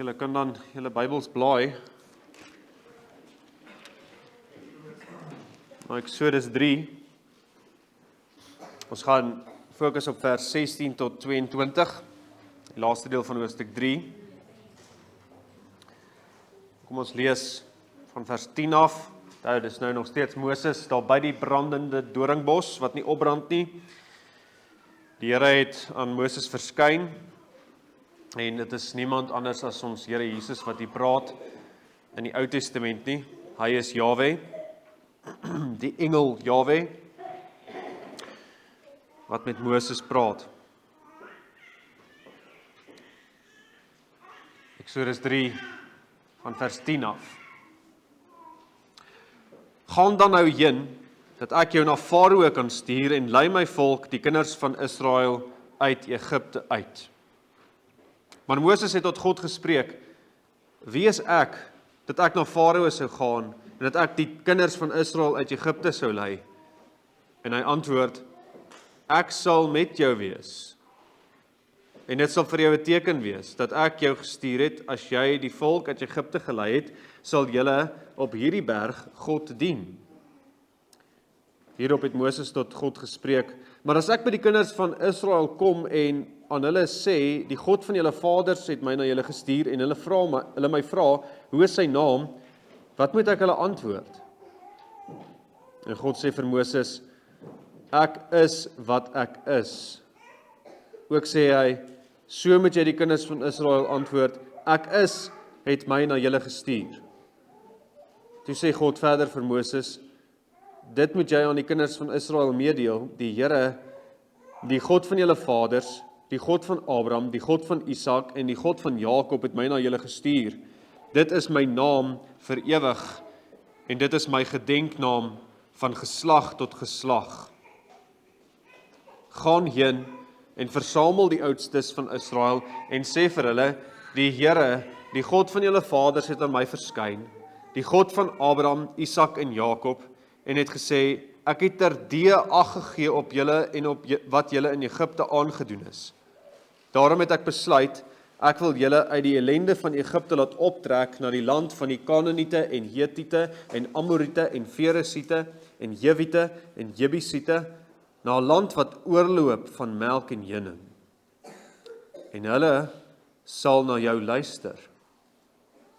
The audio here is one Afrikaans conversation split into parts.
Julle kan dan julle Bybels blaai na Eksodus 3. Ons gaan fokus op vers 16 tot 22, die laaste deel van hoofstuk 3. Kom ons lees van vers 10 af. Dis nou nog steeds Moses daar by die brandende doringbos wat nie opbrand nie. Die Here het aan Moses verskyn en dit is niemand anders as ons Here Jesus wat hier praat in die Ou Testament nie. Hy is Jahwe, die engel Jahwe wat met Moses praat. Eksodus 3 van vers 10 af. Gaan dan nou heen, dat ek jou na Farao kan stuur en lei my volk, die kinders van Israel, uit Egipte uit. Maar Moses het tot God gespreek, wie is ek, dat ek na Farao sou gaan, en dat ek die kinders van Israel uit Egipte sou lei? En hy antwoord, ek sal met jou wees. En dit sal vir jou 'n teken wees, dat ek jou gestuur het, as jy die volk uit Egipte gelei het, sal julle op hierdie berg God dien. Hierop het Moses tot God gespreek, maar as ek by die kinders van Israel kom en aan hulle sê, die God van julle vaders het my na julle gestuur, en hulle my vra, hoe is sy naam, wat moet ek hulle antwoord? En God sê vir Moses, ek is wat ek is. Ook sê hy, so moet jy die kinders van Israel antwoord, ek is, het my na julle gestuur. Toe sê God verder vir Moses, dit moet jy aan die kinders van Israel meedeel, die Here, die God van julle vaders, die God van Abraham, die God van Isak en die God van Jakob het my na julle gestuur. Dit is my naam vir ewig en dit is my gedenknaam van geslag tot geslag. Gaan heen en versamel die oudstes van Israel en sê vir hulle, die Here, die God van julle vaders het aan my verskyn, die God van Abraham, Isak en Jakob, en het gesê, ek het terdee ag gegee op julle en op wat julle in Egipte aangedoen is. Daarom het ek besluit, ek wil julle uit die ellende van Egipte laat optrek na die land van die Kanaaniete en Hetiete en Amoriete en Feresiete en Jewiete en Jebusiete, na 'n land wat oorloop van melk en honing. En hulle sal na jou luister.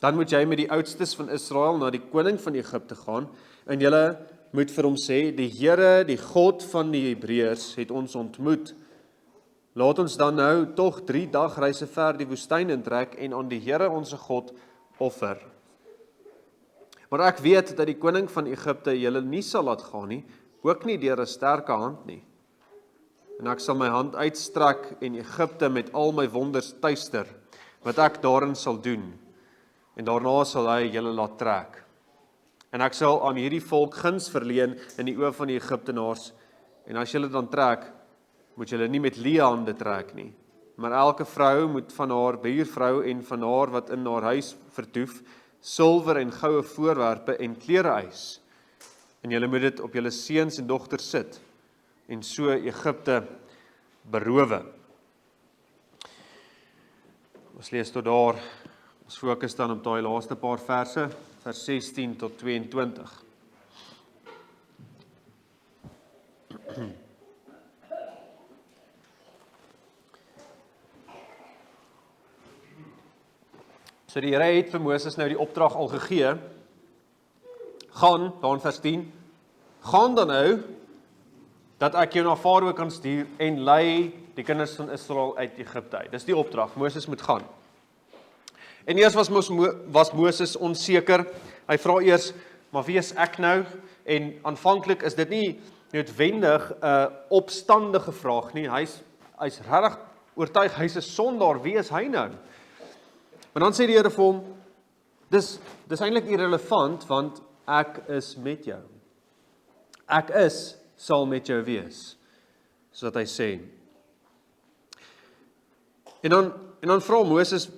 Dan moet jy met die oudstes van Israel na die koning van Egipte gaan, en julle moet vir hom sê, die Here, die God van die Hebreërs, het ons ontmoet. Laat ons dan nou tog 3 dagreise ver die woestyn intrek en aan die Here onse God offer. Maar ek weet dat die koning van Egipte julle nie sal laat gaan nie, ook nie deur 'n sterke hand nie. En ek sal my hand uitstrek en Egipte met al my wonders tuister, wat ek daarin sal doen. En daarna sal hy julle laat trek. En ek sal aan hierdie volk guns verleen in die oë van die Egiptenaars, en as julle dan trek, moet julle nie met leë hande trek nie, maar elke vrou moet van haar buurvrou en van haar wat in haar huis vertoef, silwer en goue voorwerpe en klere eis, en julle moet dit op julle seuns en dogters sit, en so Egipte berowe. Ons lees tot daar, ons fokus dan op daai laaste paar verse, vers 16 tot 22. So die Here het vir Moses nou die opdrag al gegee, gaan, daar in vers 10, gaan dan nou, dat ek jou na Farao kan stuur en lei die kinders van Israel uit Egipte uit. Dis die opdrag, Moses moet gaan. En eers was Moses onseker, hy vra eers, maar wie is ek nou? En aanvanklik is dit nie noodwendig 'n opstandige vraag nie, hy's regtig oortuig, hy's 'n sondaar, wie is hy nou? Maar dan sê die Here vir hom, dis eintlik irrelevant, want ek is met jou. Ek is, sal met jou wees, soos hy sê. En dan vra Moses,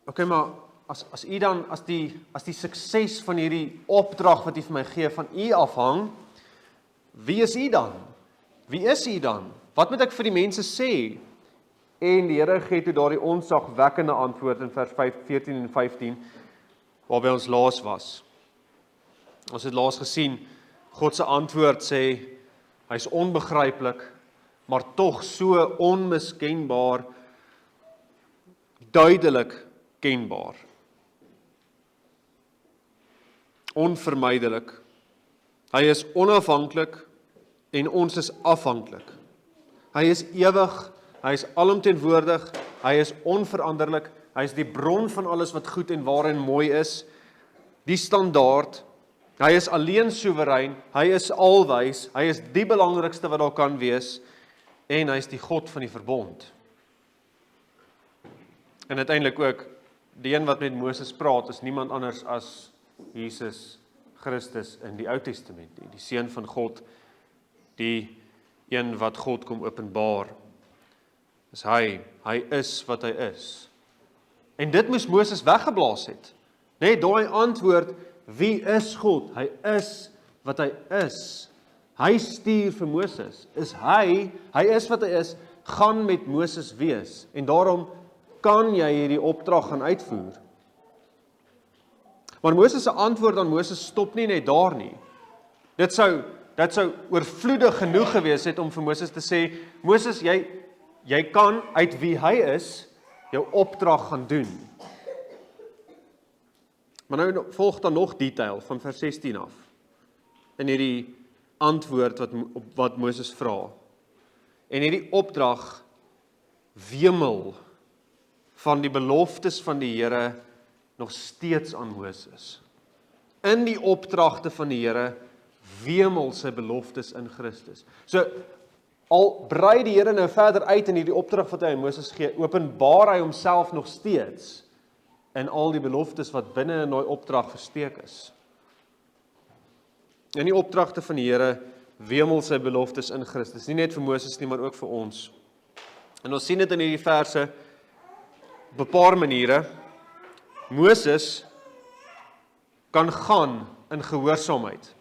okay, maar as die sukses van hierdie opdrag wat U vir my gee van U afhang, wie is U dan? Wie is U dan? Wat moet ek vir die mense sê? En die Here gee toe daardie onsagwekkende antwoord in vers 14 en 15, waarby ons laas was. Ons het laas gesien, God se antwoord sê, hy's onbegryplik, maar tog so onmiskenbaar, duidelik kenbaar. Onvermydelik. Hy is onafhanklik en ons is afhanklik. Hy is ewig, hy is alomteenwoordig, hy is onveranderlik, hy is die bron van alles wat goed en waar en mooi is, die standaard, hy is alleen soewerein, hy is alwys, hy is die belangrikste wat daar kan wees, en hy is die God van die verbond. En uiteindelik ook, die een wat met Moses praat, is niemand anders as Jesus Christus in die Ou Testament nie, die Seun van God, die een wat God kom openbaar, is hy is wat hy is. En dit moes Moses weggeblaas het, net daai antwoord, wie is God? Hy is wat hy is. Hy stuur vir Moses, is hy is wat hy is, gaan met Moses wees, en daarom kan jy hierdie opdrag gaan uitvoer. Maar Moses se antwoord aan Moses stop nie net daar nie. Dit sou oorvloedig genoeg gewees het om vir Moses te sê, Moses, jy kan uit wie hy is, jou opdrag gaan doen. Maar nou volg dan nog detail van vers 16 af, in hierdie antwoord wat Moses vra. En hierdie opdrag wemel van die beloftes van die Here nog steeds aan Moses. In die opdragte van die Here wemel sy beloftes in Christus. So, al brei die Here nou verder uit in hierdie opdrag wat hy aan Moses gee, openbaar hy homself nog steeds in al die beloftes wat binne in daai opdrag versteek is. In die opdragte van die Here wemel sy beloftes in Christus, nie net vir Moses nie, maar ook vir ons. En ons sien dit in hierdie verse op 'n paar maniere. Moses kan gaan in gehoorsaamheid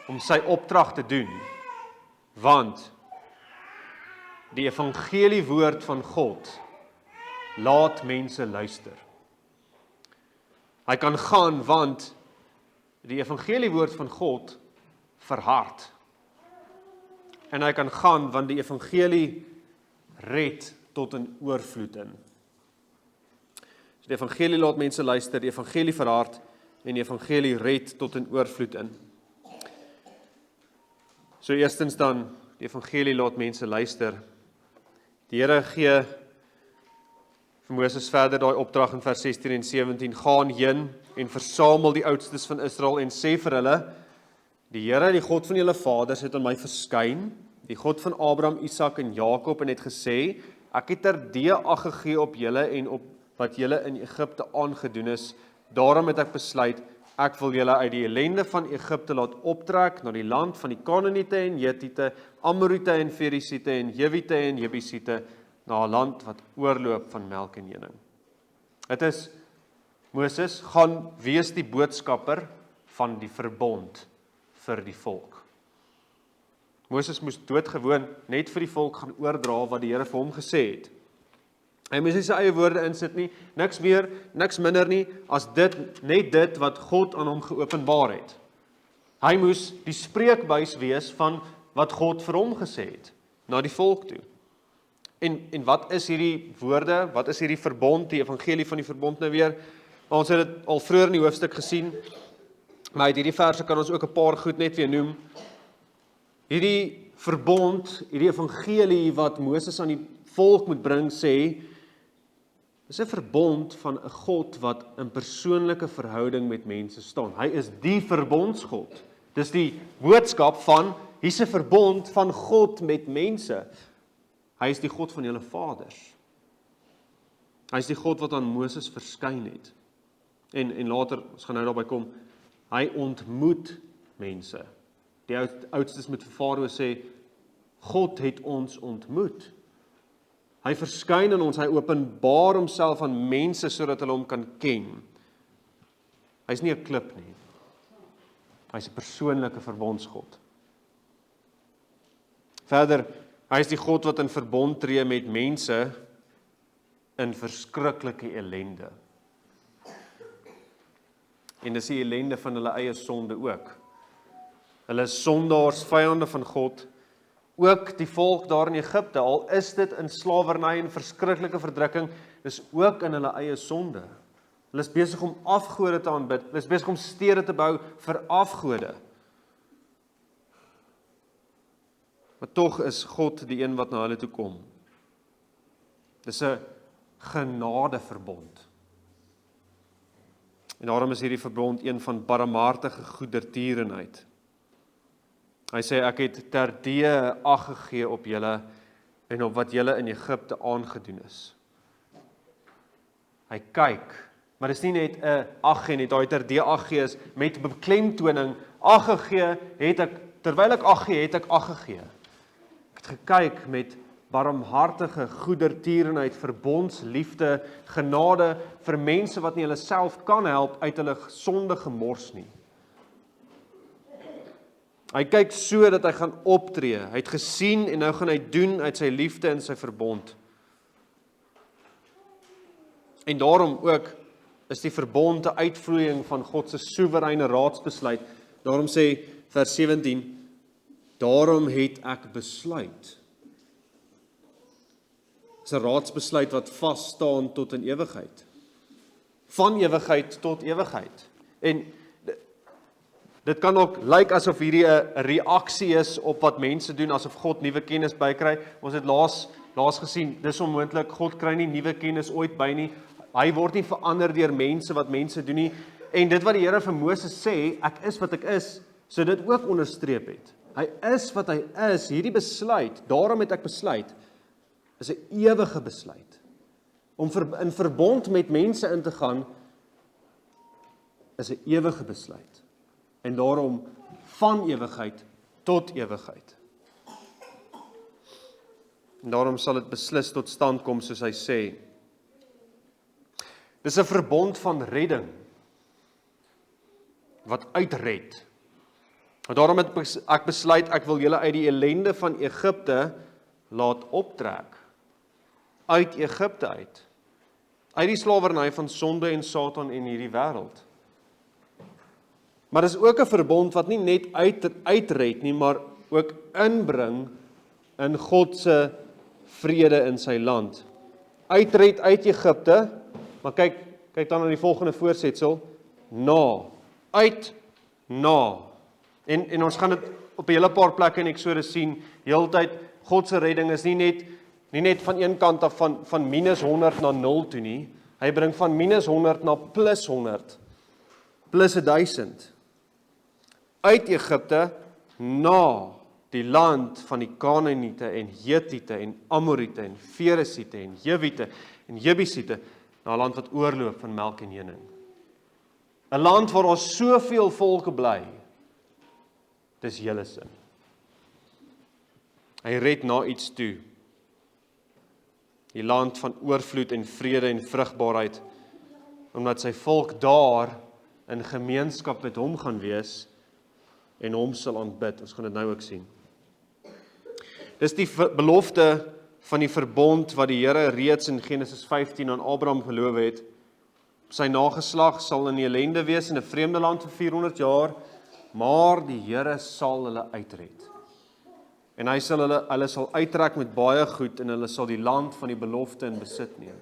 om sy opdrag te doen, want die evangeliewoord van God laat mense luister. Hy kan gaan want die evangeliewoord van God verhard. En hy kan gaan want die evangelie red tot in oorvloed in. So die evangelie laat mense luister, die evangelie verhard en die evangelie red tot in oorvloed in. So eerstens dan, die evangelie laat mense luister. Die Here gee vir Moses verder daai opdrag in vers 16 en 17, gaan heen en versamel die oudstes van Israel en sê vir hulle, die Here, die God van julle vaders het aan my verskyn, die God van Abraham, Isak en Jakob, en het gesê, ek het terdee ag gegee op julle en op wat julle in Egipte aangedoen is, daarom het ek besluit, ek wil julle uit die ellende van Egipte laat optrek na die land van die Kanaaniete en Hetiete, Amorite en Ferisiete en Jewite en Jebusiete, na 'n land wat oorloop van melk en honing. Dit is, Moses gaan wees die boodskapper van die verbond vir die volk. Moses moes doodgewoon net vir die volk gaan oordra wat die Here vir hom gesê het. Hy moes nie sy eie woorde insit nie, niks meer, niks minder nie, as net dit wat God aan hom geopenbaar het. Hy moes die spreekbuis wees van wat God vir hom gesê het, na die volk toe. En wat is hierdie woorde, wat is hierdie verbond, die evangelie van die verbond nou weer? Ons het dit al vroeër in die hoofstuk gesien, maar uit hierdie verse kan ons ook 'n paar goed net weer noem. Hierdie verbond, hierdie evangelie wat Moses aan die volk moet bring, sê, dis 'n verbond van 'n God wat in persoonlike verhouding met mense staan. Hy is die verbondsgod. Dis die boodskap van, hier's 'n verbond van God met mense. Hy is die God van julle vaders. Hy is die God wat aan Moses verskyn het. En later, ons gaan nou daarby kom, hy ontmoet mense. Die oudstes moet vir Farao sê, God het ons ontmoet. Hy verskyn in ons, hy openbaar homself aan mense sodat hulle hom kan ken. Hy's nie 'n klip nie. Hy's 'n persoonlike verbondsgod. Verder, Hy is die God wat in verbond tree met mense in verskriklike ellende. En dis die ellende van hulle eie sonde ook. Hulle is sondaars, vyande van God. Ook die volk daar in Egipte, al is dit in slawerny en verskriklike verdrukking, is ook in hulle eie sonde. Hulle is besig om afgode te aanbid, hulle is besig om stede te bou vir afgode. Maar tog is God die een wat na hulle toe kom. Dis 'n genadeverbond. En daarom is hierdie verbond een van barmhartige goedertierenheid. Hy sê, ek het terdee ag gegee op julle en op wat julle in Egipte aangedoen is. Hy kyk, maar dis nie net 'n ag gee net, daai terdee ag gee is met beklemtoning, ag gegee het ek, terwyl ek ag gee, het ek ag gegee. Ek het gekyk met barmhartige goedertierenheid, verbondsliefde, genade vir mense wat nie hulle self kan help uit hulle sonde gemors nie. Hy kyk so dat hy gaan optree. Hy het gesien en nou gaan hy doen uit sy liefde en sy verbond. En daarom ook is die verbond 'n uitvloeiing van God se soewereine raadsbesluit. Daarom sê vers 17, daarom het ek besluit. Dis 'n raadsbesluit wat vas staan tot in ewigheid. Van ewigheid tot ewigheid. En dit kan ook lyk asof hierdie 'n reaksie is op wat mense doen, asof God nuwe kennis bykry. Ons het laas gesien, dis onmoontlik, God kry nie nuwe kennis ooit by nie. Hy word nie verander deur mense wat mense doen nie. En dit wat die Here vir Moses sê, ek is wat ek is, so dit ook onderstreep het. Hy is wat hy is, hierdie besluit, daarom het ek besluit, is 'n ewige besluit. Om in verbond met mense in te gaan, is 'n ewige besluit. En daarom van ewigheid tot ewigheid. En daarom sal dit beslis tot stand kom soos hy sê. Dis 'n verbond van redding, wat uitred. En daarom het ek besluit, ek wil julle uit die ellende van Egipte laat optrek. Uit Egipte uit. Uit die slawerny van sonde en Satan en hierdie wêreld. Maar dis ook 'n verbond wat nie net uitred nie, maar ook inbring in God se vrede in sy land. Uitred uit Egipte, maar kyk dan aan die volgende voorsetsel, na, uit, na. En ons gaan dit op 'n hele paar plekke in Eksodus sien, heeltyd, God se redding is nie net van een kant af van -100 na 0 toe nie, hy bring van -100 na +100, +1000. Uit Egipte na die land van die Kanaaniete en Hetiete en Amoriete en Feresiete en Jewiete en Jebusiete, na 'n land wat oorloop van melk en honing. 'n Land waar ons soveel volke bly. Dis julle sin. Hy red na iets toe. Die land van oorvloed en vrede en vrugbaarheid, omdat sy volk daar in gemeenskap met hom gaan wees en hom sal aanbid. Ons gaan dit nou ook sien. Dis die belofte van die verbond wat die Here reeds in Genesis 15 aan Abraham beloof het. Sy nageslag sal in die ellende wees in 'n vreemde land vir 400 jaar, maar die Here sal hulle uitred. En hulle sal uittrek met baie goed en hulle sal die land van die belofte in besit neem.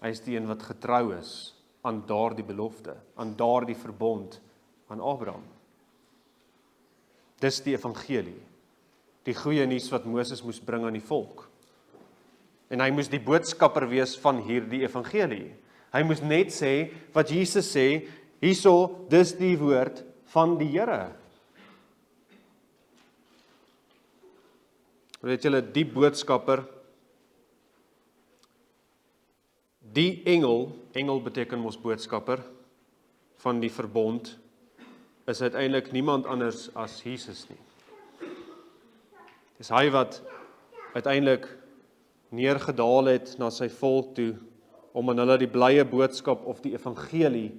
Hy is die een wat getrou is aan daardie belofte, aan daardie verbond aan Abraham. Dis die evangelie, die goeie nuus wat Moses moes bring aan die volk. En hy moes die boodskapper wees van hierdie evangelie. Hy moes net sê wat Jesus sê, hierso, dis die woord van die Here. Weet julle, die boodskapper, die engel beteken mos boodskapper, van die verbond, is uiteindelik niemand anders as Jesus nie. Dis hy wat uiteindelik neergedaal het na sy volk toe, om aan hulle die blye boodskap of die evangelie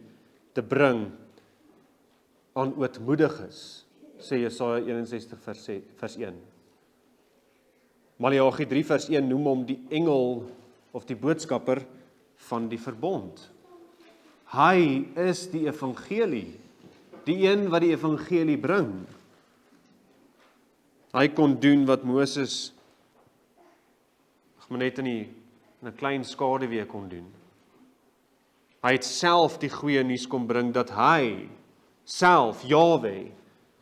te bring aan ootmoediges, sê Jesaja 61 vers 1. Maleagi 3 vers 1 noem hom die engel of die boodskapper van die verbond. Hy is die evangelie, die een wat die evangelie bring. Hy kon doen wat Moses maar net in 'n klein skaduwee kon doen. Hy het self die goeie nuus kom bring dat hy self, Jahwe,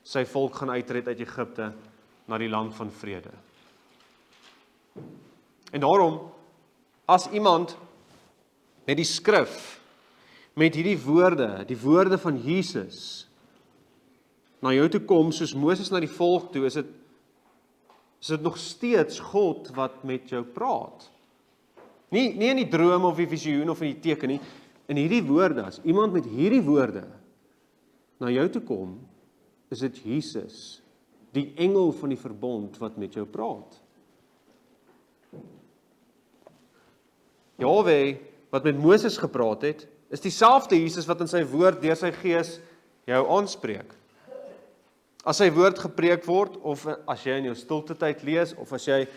sy volk gaan uitred uit Egipte na die land van vrede. En daarom, as iemand met die skrif, met hierdie woorde, die woorde van Jesus, na jou toe kom, soos Moses na die volk toe, is dit nog steeds God wat met jou praat. Nie in die droom of die visioen of in die teken nie, in hierdie woorde, as iemand met hierdie woorde na jou toe kom, is dit Jesus, die engel van die verbond wat met jou praat. Jahwe, wat met Moses gepraat het, is dieselfde Jesus wat in sy woord deur sy gees jou aanspreek. As sy woord gepreek word, of as jy in jou stilte tyd lees, of as jy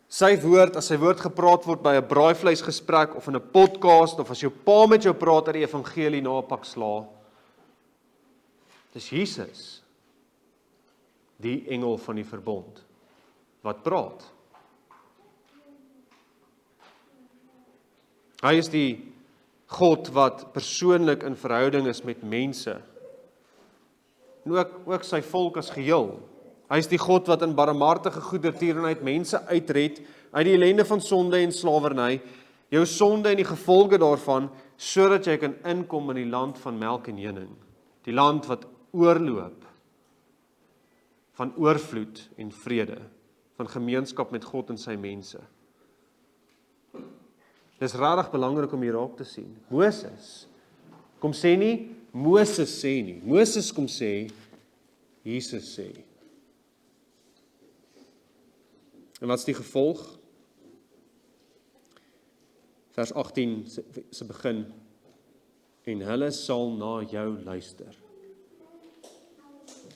sy woord gepraat word by 'n braaivleisgesprek, of in 'n podcast, of as jou pa met jou praat uit die evangelie na 'n pak sla, dis Jesus, die engel van die verbond, wat praat. Hy is die God wat persoonlik in verhouding is met mense, en ook sy volk as geheel. Hy is die God wat in barmhartige goedertierenheid mense uitred uit die ellende van sonde en slawerny, jou sonde en die gevolge daarvan, sodat jy kan inkom in die land van melk en honing, die land wat oorloop van oorvloed en vrede, van gemeenskap met God en sy mense. Dis regtig belangrik om hier raak te sien. Moses kom sê nie, Moses sê nie. Moses kom sê, Jesus sê. En wat is die gevolg? Vers 18 se begin. En hulle sal na jou luister.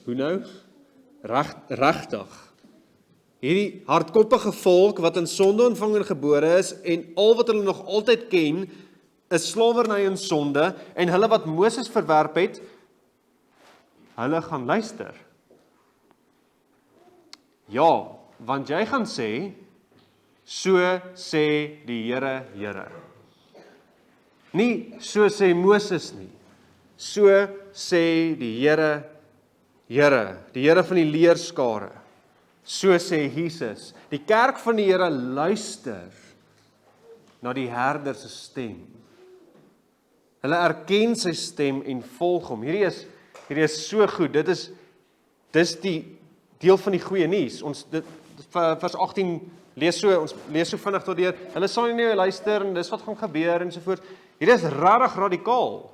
Hoe nou? Regtig. Hierdie hardkoppige volk wat in sonde ontvang en gebore is, en al wat hulle nog altyd ken, is slawerny en sonde, en hulle wat Moses verwerp het, hulle gaan luister. Ja, want jy gaan sê, so sê die Here, Here. Nie, so sê Moses nie. So sê die Here, Here, die Here van die leerskare. So sê Jesus. Die kerk van die Here luister na die herder se stem. Hulle erken sy stem en volg hom. Hierdie is so goed. Dis die deel van die goeie nuus. Ons vers 18 ons lees so vinnig tot deur. Hulle sal nie luister en dis wat gaan gebeur en so voort. Hierdie is regtig radikaal.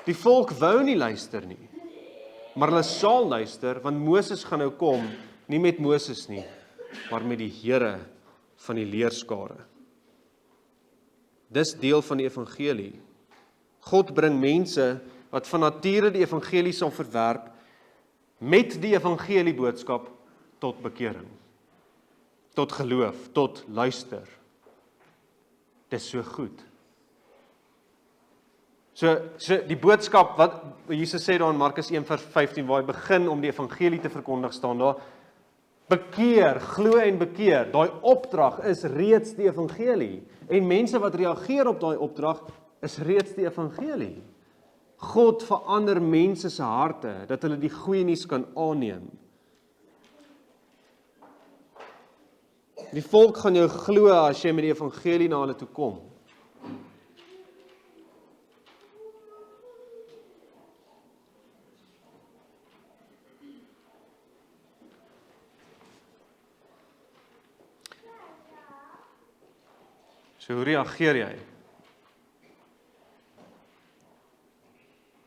Die volk wou nie luister nie. Maar hulle sal luister, want Moses gaan nou kom, nie met Moses nie, maar met die Here van die leerskare. Dis deel van die evangelie. God bring mense wat van nature die evangelie sal verwerp, met die evangelie boodskap tot bekering, tot geloof, tot luister. Dis so goed. So die boodskap wat Jesus sê daar in Markus 1 vers 15, waar hy begin om die evangelie te verkondig, staan daar, bekeer, glo en bekeer. Daai opdrag is reeds die evangelie. En mense wat reageer op daai opdrag, is reeds die evangelie. God verander mense se harte, dat hulle die goeie nuus kan aanneem. Die volk gaan jou glo as jy met die evangelie na hulle toe kom. So hoe reageer jy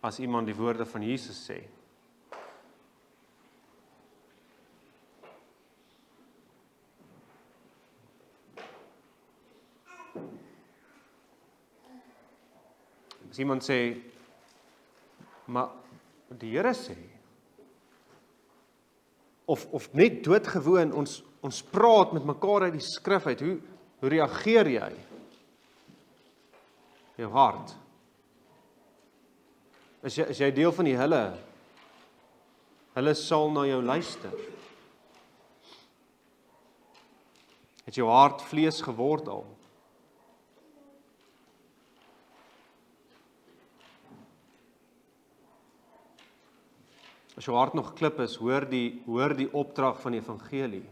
as iemand die woorde van Jesus sê? As iemand sê, maar die Here sê, of net doodgewoon, ons praat met mekaar uit die skrif uit, hoe reageer jy? Jou hart. Is jy deel van die hulle sal na jou luister. Het jou hart vlees geword al? As jou hart nog klip is, hoor die opdrag van die evangelie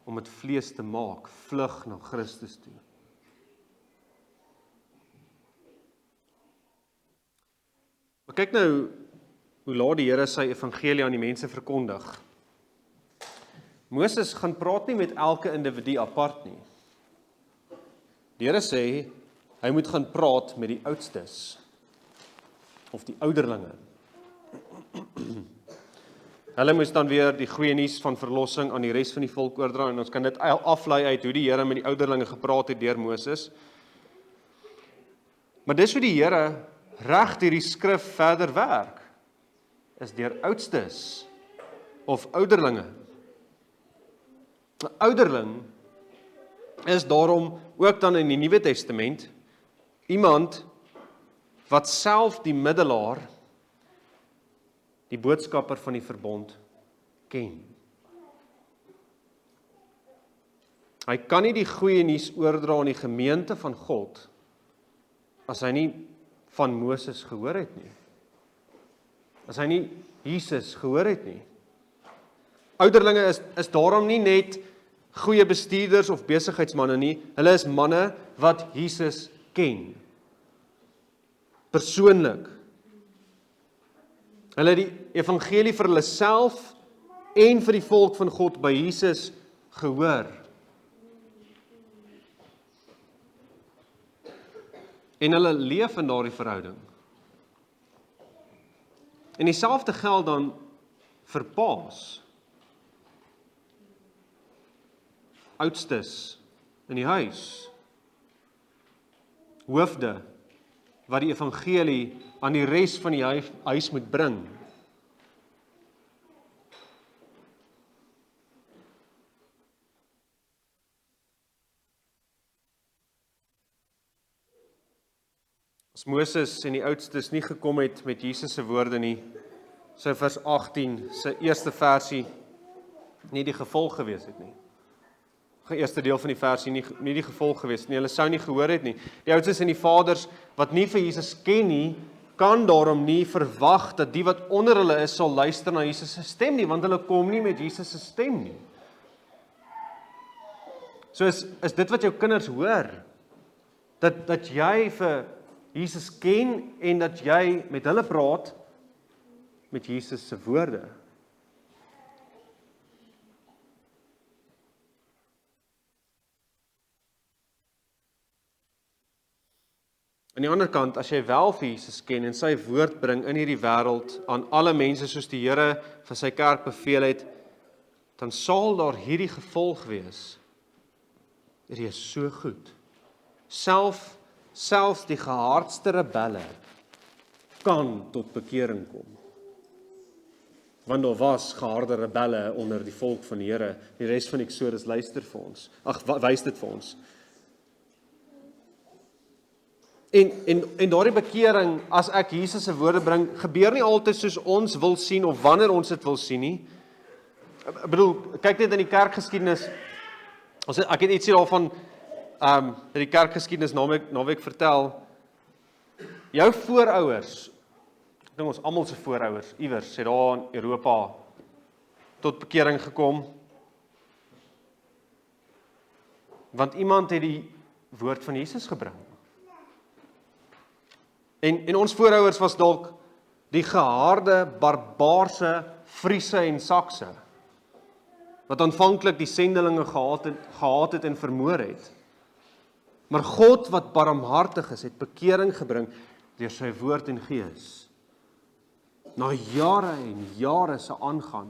om dit vlees te maak, vlug na Christus toe. Maar kyk nou hoe laat die Here sy evangelie aan die mense verkondig. Moses gaan praat nie met elke individu apart nie. Die Here sê, hy moet gaan praat met die oudstes, of die ouderlinge. Hulle moes dan weer die goeie nuus van verlossing aan die res van die volk oordra, en ons kan dit aflei uit hoe die Here met die ouderlinge gepraat het deur Moses. Maar dis hoe die Here reg deur die skrif verder werk, is deur oudstes of ouderlinge. 'n Ouderling is daarom ook dan in die Nuwe Testament iemand wat self die middelaar, die boodskapper van die verbond ken. Hy kan nie die goeie nuus oordra aan die gemeente van God as hy nie van Moses gehoor het nie. As hy nie Jesus gehoor het nie. Ouderlinge is daarom nie net goeie bestuurders of besigheidsmanne nie, hulle is manne wat Jesus ken. Persoonlik. Hulle het die evangelie vir hulle self en vir die volk van God by Jesus gehoor. En hulle leef in daardie verhouding. En dieselfde geld dan vir paas. Oudstes in die huis. Hoofde wat die evangelie aan die res van die huis moet bring. As Moses en die oudstes nie gekom het met Jesus se woorde nie, sou vers 18, sy eerste versie, nie die gevolg gewees het nie. Die eerste deel van die versie nie die gevolg gewees nie, hulle sou nie gehoor het nie. Die oudstes en die vaders wat nie vir Jesus ken nie, kan daarom nie verwag dat die wat onder hulle is sal luister na Jesus se stem nie, want hulle kom nie met Jesus se stem nie. So is dit wat jou kinders hoor, dat jy vir Jesus ken en dat jy met hulle praat met Jesus se woorde. Aan die ander kant, as jy wel vir Jesus ken en sy woord bring in hierdie wêreld aan alle mense soos die Here vir sy kerk beveel het, dan sal daar hierdie gevolg wees. Dit is so goed. Selfs die gehardste rebelle kan tot bekering kom. Want daar was geharde rebelle onder die volk van die Here. Die res van Eksodus luister vir ons. Wys dit vir ons. En daardie bekering, as ek Jesus se woorde bring, gebeur nie altyd soos ons wil sien of wanneer ons dit wil sien nie. Ek bedoel, kyk net in die kerkgeskiedenis. Ek het ietsie daarvan die kerkgeskiedenis naweek vertel. Jou voorouers, ek dink ons almal se voorouers iewers het daar in Europa tot bekering gekom. Want iemand het die woord van Jesus gebring. En ons voorouers was dalk die geharde, barbaarse Friese en Sakse, wat aanvanklik die sendelinge gehaat het en vermoor het. Maar God wat barmhartig is, het bekering gebring deur sy woord en gees. Na jare en jare se aangaan.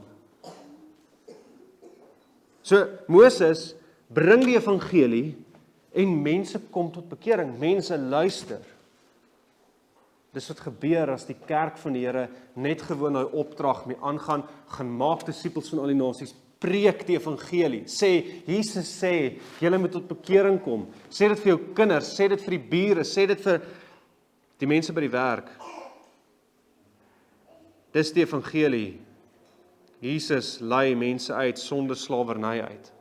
So Moses bring die evangelie en mense kom tot bekering, mense luister. Dis wat gebeur as die kerk van die Here net gewoon daai opdrag mee aangaan, gaan maak disippels van al die nasies, preek die evangelie, sê, Jesus sê, julle moet tot bekering kom, sê dit vir jou kinders, sê dit vir die bure, sê dit vir die mense by die werk. Dis die evangelie. Jesus lei mense uit sonder slawerny uit.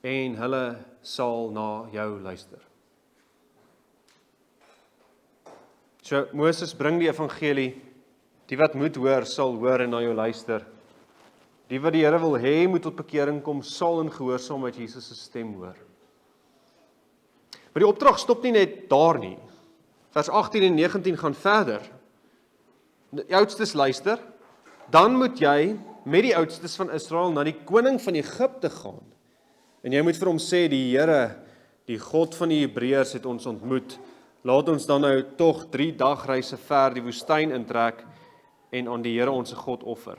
En hulle sal na jou luister. So Moses bring die evangelie, die wat moet hoor, sal hoor en na jou luister. Die wat die Here wil hê moet tot bekering kom, sal in gehoorsaamheid Jesus se stem hoor. Maar die opdrag stop nie net daar nie. Vers 18 en 19 gaan verder. Die oudstes luister, dan moet jy met die oudstes van Israel na die koning van Egipte gaan. En jy moet vir hom sê, die Here, die God van die Hebreërs het ons ontmoet. Laat ons dan nou tog 3 dagreise ver die woestyn intrek en aan die Here ons God offer.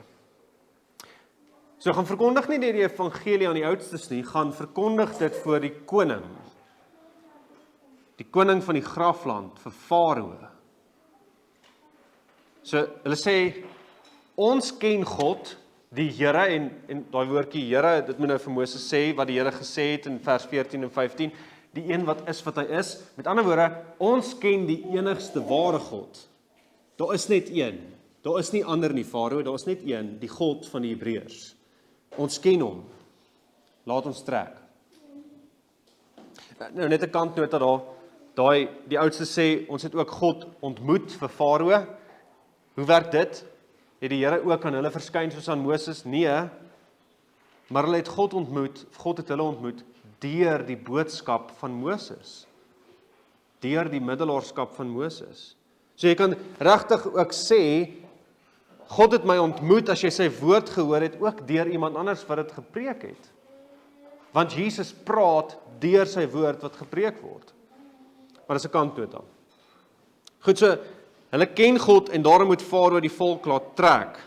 So gaan verkondig nie die evangelie aan die oudstes nie, gaan verkondig dit voor die koning. Die koning van die grafland, vir Farao. So hulle sê, ons ken God, die Here, en daai woordjie Here, dit moet nou vir Moses sê, wat die Here gesê het in vers 14 en 15, die een wat hy is. Met ander woorde, ons ken die enigste ware God. Daar is net een. Daar is nie ander nie, Farao, daar is net een, die God van die Hebreërs. Ons ken hom. Laat ons trek. Nou net 'n kantnota daar. Die oudste sê, ons het ook God ontmoet vir Farao. Hoe werk dit? Het die Here ook aan hulle verskyn soos aan Moses? Nee, maar hulle het God ontmoet, God het hulle ontmoet, deur die boodskap van Moses. Deur die middelaarskap van Moses. So jy kan regtig ook sê, God het my ontmoet as jy sy woord gehoor het, ook deur iemand anders wat dit gepreek het. Want Jesus praat deur sy woord wat gepreek word. Maar dis 'n kantnota. Goed, so hulle ken God en daarom moet Farao die volk laat trek.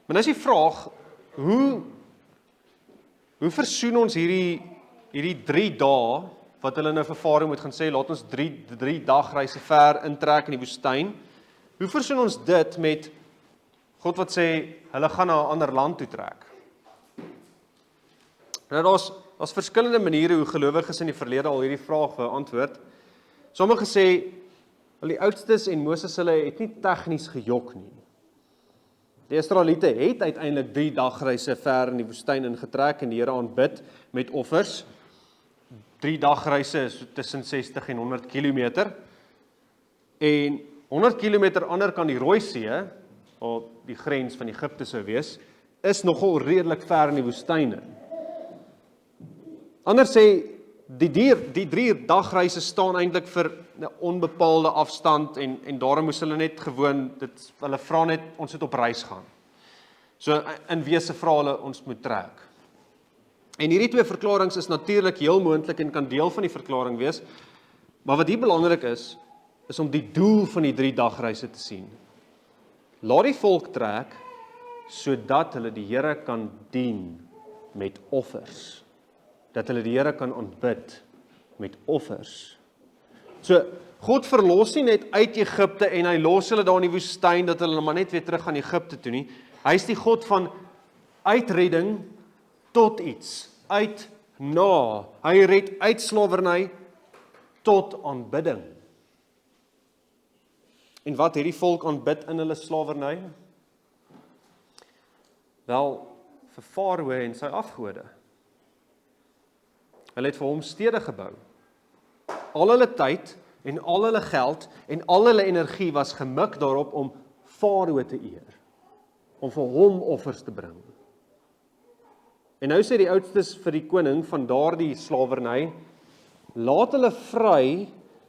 Maar nou is die vraag, hoe versoen ons hierdie 3 dae, wat hulle nou vir Farao moet gaan sê, laat ons 3 dagreise ver intrek in die woestyn. Hoe versoen ons dit met God wat sê, hulle gaan na 'n ander land toe trek? Nou daar's verskillende maniere hoe gelowiges in die verlede al hierdie vraag beantwoord. Sommige sê, wel die oudstes en Moses hulle het nie tegnies gejok nie. Die Israeliete het uiteindelik 3 dagreise ver in die woestyn ingetrek en die Here aanbid met offers. 3 dagreise is tussen 60 en 100 kilometer. En 100 kilometer ander kan die Rooi See, waar die grens van Egipte sou wees, is nogal redelik ver in die woestyn. Anders sê, die 3 dagreise staan eintlik vir 'n onbepaalde afstand en daarom moes hulle net gewoon, hulle vra net, ons moet op reis gaan. So in wese vra hulle, ons moet trek. En hierdie 2 verklaringe is natuurlik heel moontlik en kan deel van die verklaring wees, maar wat hier belangrik is om die doel van die 3 dagreise te sien. Laat die volk trek, sodat hulle die Here kan dien met offers. Dat hulle die Here kan aanbid met offers. So, God verlos nie net uit Egipte en hy los hulle daar in die woestyn, dat hulle maar net weer terug gaan Egipte toe nie. Hy is die God van uitredding tot iets, uit na. Hy red uit slawerny tot aanbidding. En wat het die volk aanbid in hulle slawerny? Wel, vir Farao en sy afgode. Hulle het vir hom stede gebou. Al hulle tyd en al hulle geld en al hulle energie was gemik daarop om Farao te eer, om vir hom offers te bring. En nou sê die oudstes vir die koning van daardie slawerny, laat hulle vry,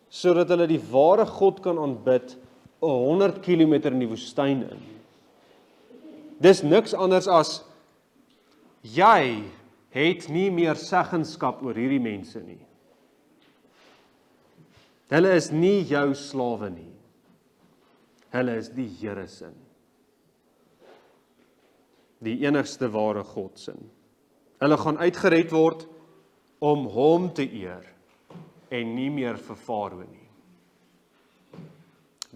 sodat hulle die ware God kan aanbid 100 kilometer in die woestyn in. Dis niks anders as, jy het nie meer seggenskap oor hierdie mense nie. Hulle is nie jou slawe nie. Hulle is die Here se. Die enigste ware God se. Hulle gaan uitgered word om hom te eer en nie meer vir Farao nie.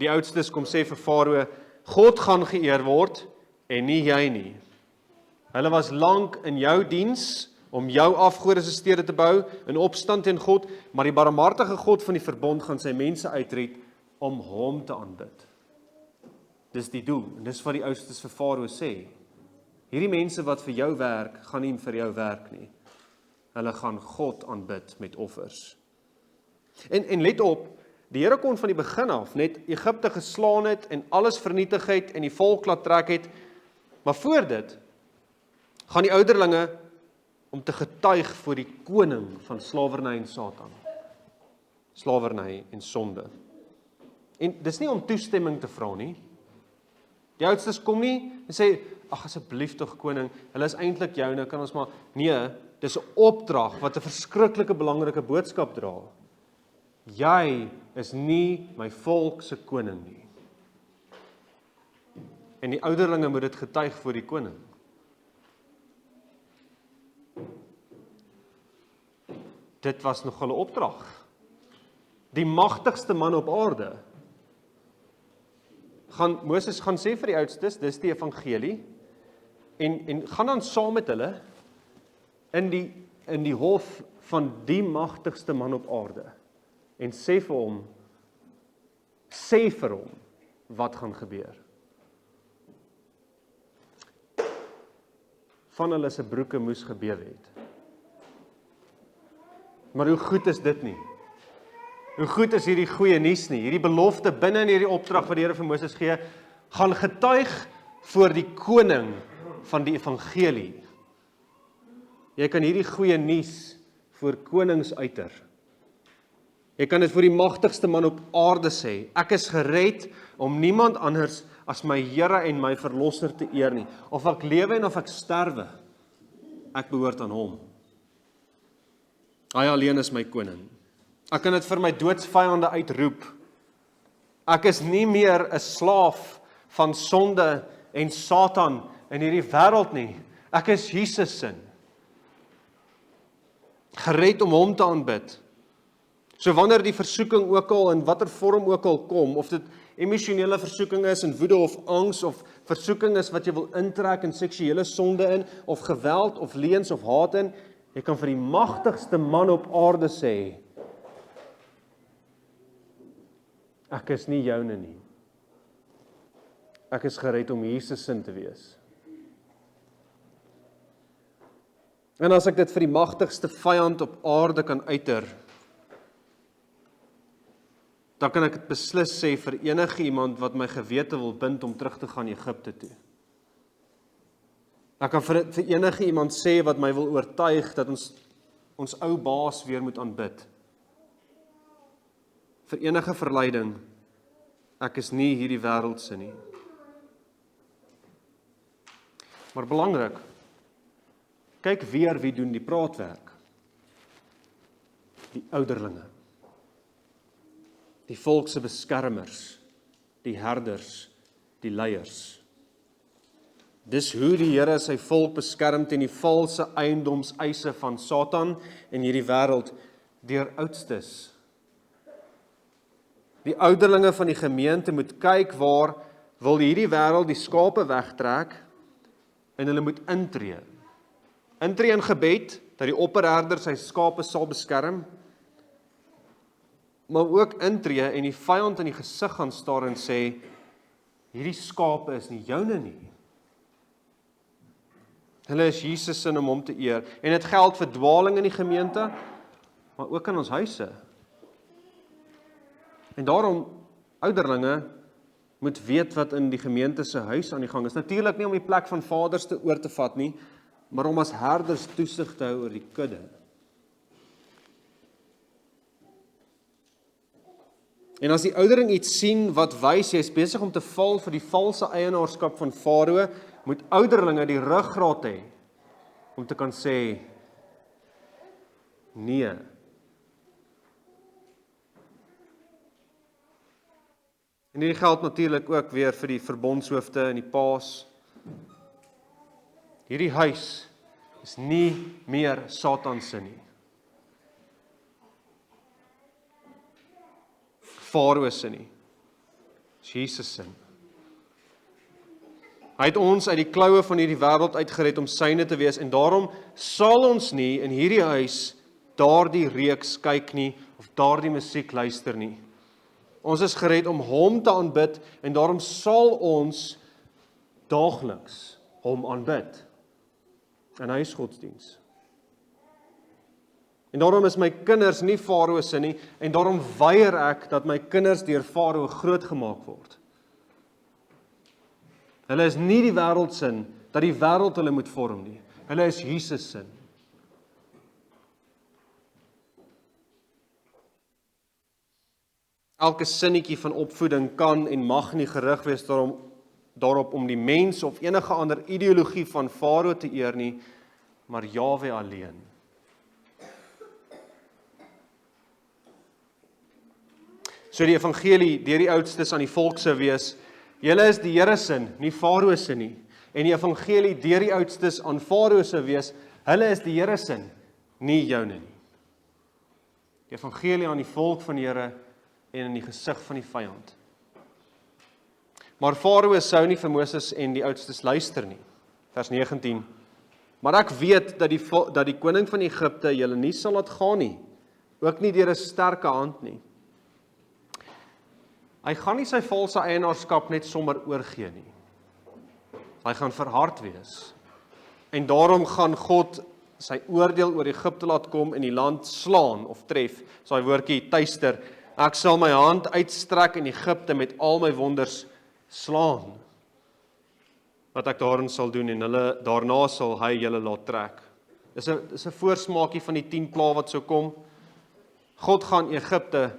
Die oudstes kom sê vir Farao, God gaan geëer word en nie jy nie. Hulle was lank in jou diens om jou afgode se stede te bou in opstand teen God, maar die barmhartige God van die verbond gaan sy mense uitred om hom te aanbid. Dis die doel, en dis wat die oudstes vir Farao sê. Hierdie mense wat vir jou werk, gaan nie vir jou werk nie. Hulle gaan God aanbid met offers. En let op, die Here kon van die begin af net Egipte geslaan het en alles vernietig het en die volk laat trek het, maar voor dit gaan die ouderlinge om te getuig voor die koning van slawerny en Satan. Slawerny en sonde. En dis nie om toestemming te vra nie. Die oudstes kom nie en sê, ag asseblief tog koning, hulle is eintlik joune, kan ons maar, nee, dis 'n opdrag wat 'n verskriklike belangrike boodskap dra. Jy is nie my volk se koning nie. En die ouderlinge moet dit getuig voor die koning. Dit was nogal 'n opdrag. Die magtigste man op aarde. Moses gaan sê vir die oudstes, dis die evangelie, en gaan dan saam met hulle in die hof van die magtigste man op aarde, en sê vir hom wat gaan gebeur. Van hulle se broeke moes gebewe het. Maar hoe goed is dit nie? Hoe goed is hierdie goeie nuus nie? Hierdie belofte binne in hierdie opdrag wat die Here vir Moses gee, gaan getuig voor die koning van die evangelie. Jy kan hierdie goeie nuus voor konings uiter. Jy kan dit voor die magtigste man op aarde sê. Ek is gered om niemand anders as my Here en my verlosser te eer nie. Of ek lewe en of ek sterwe, ek behoort aan hom. Hy alleen is my koning. Ek kan dit vir my doodsvyande uitroep. Ek is nie meer 'n slaaf van sonde en Satan in hierdie wêreld nie. Ek is Jesus se. Gered om hom te aanbid. So wanneer die versoeking ook al in watter vorm ook al kom, of dit emosionele versoeking is in woede of angs, of versoeking is wat jy wil intrek in seksuele sonde in, of geweld of leuns of haat in, jy kan vir die magtigste man op aarde sê, ek is nie joune nie. Ek is gered om Jesus se te wees. En as ek dit vir die magtigste vyand op aarde kan uiter, dan kan ek dit beslis sê vir enige iemand wat my gewete wil bind om terug te gaan Egipte toe. Ek kan vir enige iemand sê wat my wil oortuig dat ons ou baas weer moet aanbid. Vir enige verleiding, ek is nie hierdie wêreldse nie. Maar belangrik, kyk weer wie doen die praatwerk. Die ouderlinge. Die volk se beskermers, die herders, die leiers. Dis hoe die Here sy volk beskerm teen die valse eiendomseise van Satan en hierdie wêreld deur oudstes. Die ouderlinge van die gemeente moet kyk waar wil hierdie wêreld die skape wegtrek en hulle moet intree. Intree in gebed dat die opperherder sy skape sal beskerm, maar ook intree en die vyand in die gesig gaan staar en sê, hierdie skape is nie joune nie. Hulle is Jesus se om hom te eer. En dit geld vir dwaling in die gemeente, maar ook in ons huise. En daarom, ouderlinge moet weet wat in die gemeente se huis aan die gang is. Natuurlik nie om die plek van vaders te oor te vat nie, maar om as herders toesig te hou oor die kudde. En as die oudering iets sien wat wys hy is besig om te val vir die valse eienaarskap van Farao, moet ouderlinge die ruggraat hê om te kan sê nee. En hierdie geld natuurlik ook weer vir die verbondshoofde en die paas. Hierdie huis is nie meer Satan se nie. Farao se nie. Dis Jesus se. Hy het ons uit die kloue van hierdie wêreld uitgered om syne te wees en daarom sal ons nie in hierdie huis daardie reeks kyk nie of daardie musiek luister nie. Ons is gered om hom te aanbid en daarom sal ons daagliks hom aanbid. En hy is godsdiens. En daarom is my kinders nie Farao se nie en daarom weier ek dat my kinders deur Farao grootgemaak word. Hulle is nie die wêreld sin dat die wêreld hulle moet vorm nie. Hulle is Jesus sin. Elke sinnetjie van opvoeding kan en mag nie gerig wees daarop om die mens of enige ander ideologie van Farao te eer nie, maar Jahwe alleen. So die evangelie deur die oudstes aan die volk sou wees, julle is die Here se, nie Farao se nie. En die evangelie deur die oudstes aan Farao sou wees, hulle is die Here se, nie joune nie. Die evangelie aan die volk van die Here en in die gesig van die vyand. Maar Farao sou nie vir Moses en die oudstes luister nie. Vers 19. Maar ek weet dat die koning van Egipte julle nie sal laat gaan nie, ook nie deur 'n sterke hand nie. Hy gaan nie sy valse eienaarskap net sommer oorgee nie. Hy gaan verhard wees. En daarom gaan God sy oordeel oor Egipte laat kom en die land slaan of tref. So hy woordjie tuister. Ek sal my hand uitstrek in Egipte met al my wonders slaan. Wat ek daarin sal doen en daarna sal hy julle laat trek. Dis 'n voorsmaakie van die 10 plaae wat sou kom. God gaan Egipte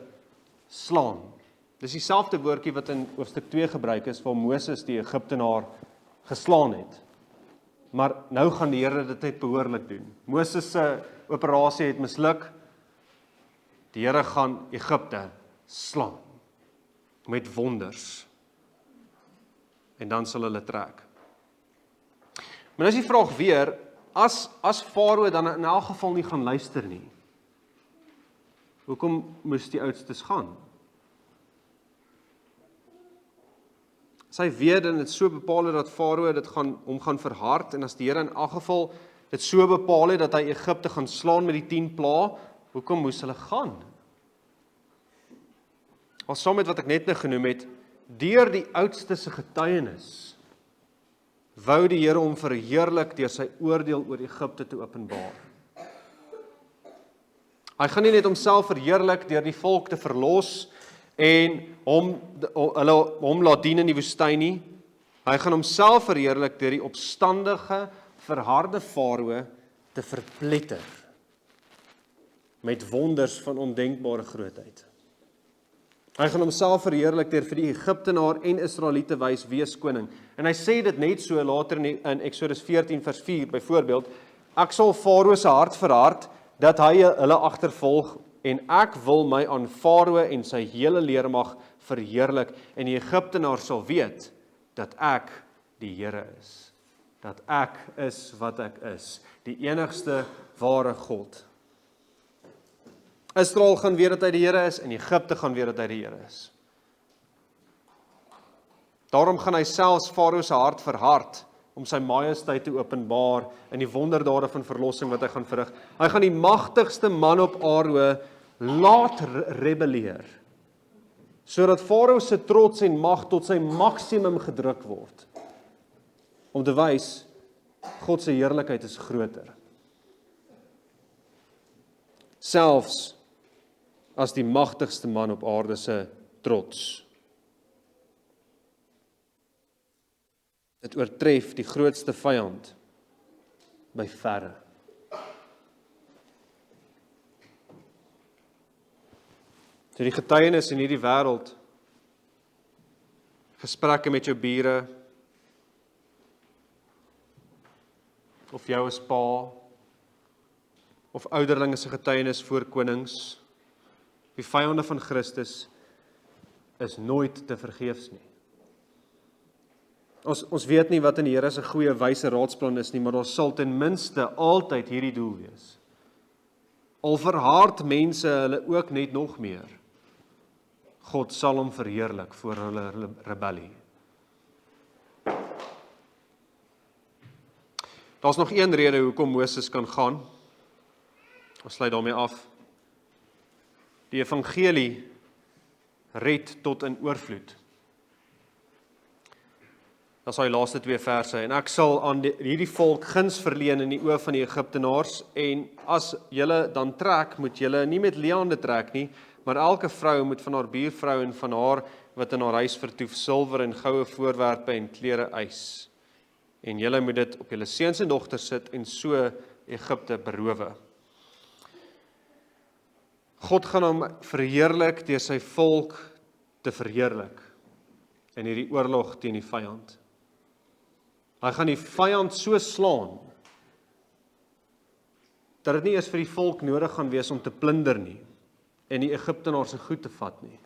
slaan. Dis dieselfde woordjie wat in hoofstuk 2 gebruik is waar Moses die Egiptenaar geslaan het. Maar nou gaan die Here dit net behoorlik doen. Moses se operasie het misluk. Die Here gaan Egipte slaan met wonders. En dan sal hulle trek. Maar nou is die vraag weer, as Farao dan in elk geval nie gaan luister nie, hoekom moes die oudstes gaan? Sy weet en dit so bepaal het dat Farao dit hom gaan verhard en as die Here in elk geval dit so bepaal het dat hy Egipte gaan slaan met die 10 plaae, hoekom moes hulle gaan? Al saam met wat ek net nou genoem het, deur die oudstes se getuienis wou die Here hom verheerlik deur sy oordeel oor Egipte te openbaar. Hy gaan nie net homself verheerlik deur die volk te verlos en hom laat dien in die woestyn nie. Hy gaan homself verheerlik deur die opstandige, verharde Farao te verpletter met wonders van ondenkbare grootheid. Hy gaan homself verheerlik deur vir die Egiptenaar en Israeliete wys wie is koning. En hy sê dit net so later in Eksodus 14 vers 4 byvoorbeeld, ek sal Farao se hart verhard dat hy hulle agtervolg en ek wil my aan Farao en sy hele leermag verheerlik en die Egiptenaar sal weet dat ek die Here is. Dat ek is wat ek is, die enigste ware God. Israel gaan weet dat hy die Here is en Egipte gaan weet dat hy die Here is. Daarom gaan hy selfs Farao se hart verhard om sy majesteit te openbaar in die wonderdade van verlossing wat hy gaan verrig. Hy gaan die magtigste man op aarde laat rebelleer, sodat Farao se trots en mag tot sy maksimum gedruk word, om te wys, God se heerlikheid is groter. Selfs as die magtigste man op aarde se trots. Dit oortref die grootste vyand by verre. So die getuienis in hierdie wêreld, gesprekke met jou bure, of jou as pa, of ouderlinge se getuienis voor konings, die vyande van Christus, is nooit te vergeefs nie. Ons weet nie wat in die Here se goeie wyse raadsplan is nie, maar daar sal ten minste altyd hierdie doel wees. Al verhard mense hulle ook net nog meer. God sal hom verheerlik voor hulle rebellie. Daar's nog een rede hoekom Moses kan gaan. Ons sluit daarmee af. Die evangelie red tot in oorvloed. Dat is die laaste 2 verse. En ek sal aan hierdie volk guns verleen in die oë van die Egiptenaars, en as julle dan trek, moet julle nie met leehande trek nie, maar elke vrou moet van haar buurvrou en van haar wat in haar huis vertoef, silwer en goue voorwerpe en klere eis. En julle moet dit op julle seuns en dogters sit en so Egipte berowe. God gaan hom verheerlik deur sy volk te verheerlik in hierdie oorlog teen die vyand. Hy gaan die vyand so slaan dat dit nie eers vir die volk nodig gaan wees om te plunder nie en die Egiptenaars se goed te vat nie.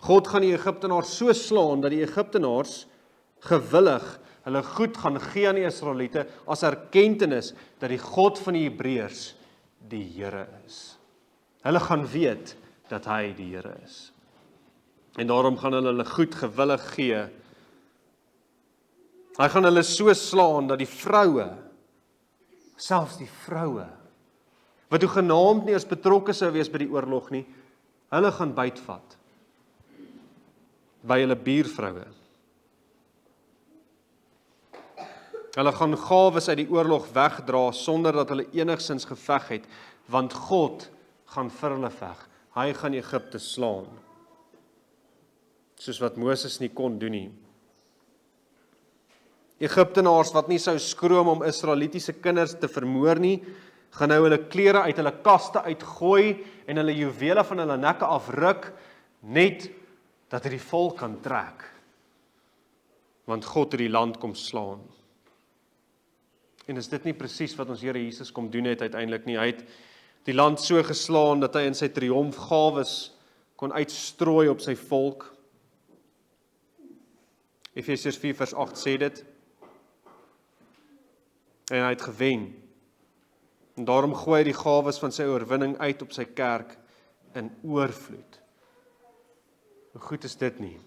God gaan die Egiptenaars so slaan dat die Egiptenaars gewillig hulle goed gaan gee aan die Israeliete as erkentenis dat die God van die Hebreërs die Here is. Hulle gaan weet dat hy die Here is. En daarom gaan hulle goed gewillig gee. Hy gaan hulle so slaan dat die vroue, selfs die vroue, wat hoegenaamd nie as betrokke sou wees by die oorlog nie, hulle gaan bytvat by hulle buurvroue. Hulle gaan gawes uit die oorlog wegdra sonder dat hulle enigsins geveg het, want God gaan vir hulle veg. Hy gaan Egipte slaan, soos wat Moses nie kon doen nie. Egiptenaars wat nie sou skroom om Israelitiese kinders te vermoor nie, gaan nou hulle klere uit hulle kaste uitgooi en hulle juwele van hulle nekke afruk, net dat hy die volk kan trek. Want God het die land kom slaan. En is dit nie presies wat ons Here Jesus kom doen het uiteindelik nie? Hy het die land so geslaan dat hy in sy triomfgawes kon uitstrooi op sy volk. Efesiërs 4 vers 8 sê dit. En hy het gewen. En daarom gooi hy die gawes van sy oorwinning uit op sy kerk in oorvloed. Hoe goed is dit nie?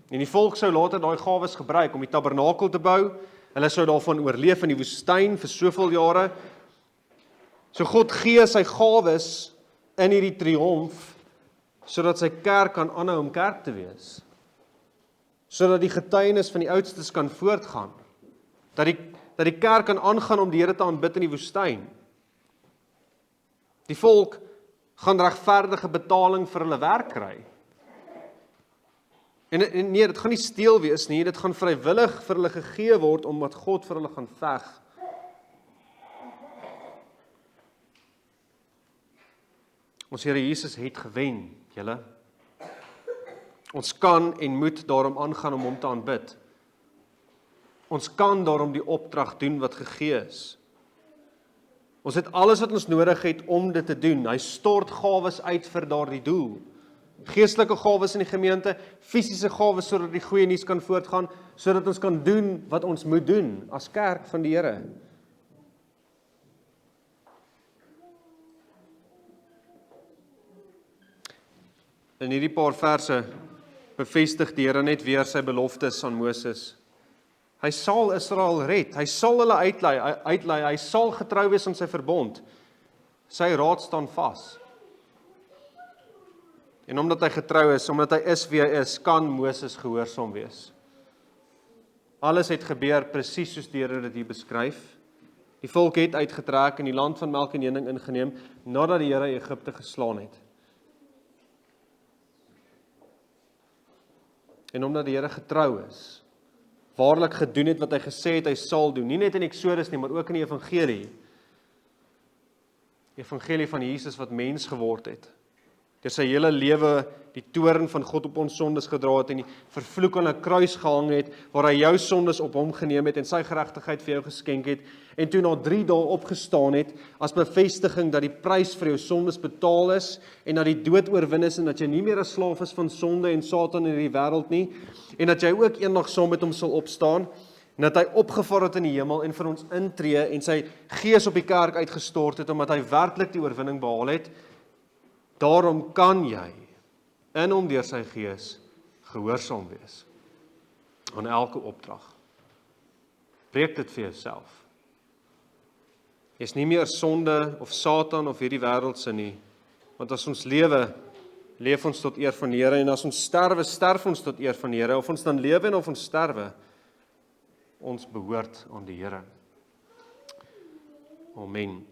En die volk sou later daai gawes gebruik om die tabernakel te bou. Hulle sou daarvan oorleef in die woestyn vir soveel jare. So God gee sy gawes in hierdie triomf, sodat sy kerk kan aanhou om kerk te wees. Sodat die getuienis van die oudstes kan voortgaan. Dat die kerk kan aangaan om die Here te aanbid in die woestyn. Die volk gaan regverdige betaling vir hulle werk kry. En nee, dit gaan nie steel wees nie, dit gaan vrywillig vir hulle gegee word, omdat God vir hulle gaan veg. Ons Here Jesus het gewen, julle. Ons kan en moet daarom aangaan om hom te aanbid. Ons kan daarom die opdrag doen wat gegee is. Ons het alles wat ons nodig het om dit te doen. Hy stort gawes uit vir daardie doel. Geestelike gawes in die gemeente, fisiese gawes sodat die goeie nuus kan voortgaan, sodat ons kan doen wat ons moet doen as kerk van die Here. In hierdie paar verse bevestig die Here net weer sy beloftes aan Moses. Hy sal Israel red, hy sal hulle uitlei, hy sal getrou wees aan sy verbond. Sy raad staan vas. En omdat hy getrou is, omdat hy is wie hy is, kan Moses gehoorsaam wees. Alles het gebeur presies soos die Here dit hier beskryf. Die volk het uitgetrek en die land van melk en honing ingeneem, nadat die Here Egipte geslaan het. En omdat die Here getrou is, waarlik gedoen het wat hy gesê het hy sal doen, nie net in Exodus nie, maar ook in die evangelie. Die evangelie van Jesus wat mens geword het. Deur sy hele lewe die toorn van God op ons sondes gedra het en die vervloek aan 'n kruis gehang het, waar hy jou sondes op hom geneem het en sy geregtigheid vir jou geskenk het, en toe na 3 dae opgestaan het, as bevestiging dat die prys vir jou sondes betaal is, en dat die dood oorwin is, en dat jy nie meer 'n slaaf is van sonde en Satan in die wêreld nie, en dat jy ook eendag saam met hom sal opstaan, en dat hy opgevaar het in die hemel, en vir ons intree, en sy gees op die kerk uitgestort het, omdat hy werklik die oorwinning behaal het. Daarom kan jy in hom deur sy Gees gehoorsaam wees aan elke opdrag. Breek dit vir jouself. Jy's nie meer sonde of Satan of hierdie wêreldse nie, want as ons lewe, leef ons tot eer van die Here, en as ons sterwe, sterf ons tot eer van die Here, of ons dan lewe en of ons sterwe, ons behoort aan die Here. Amen.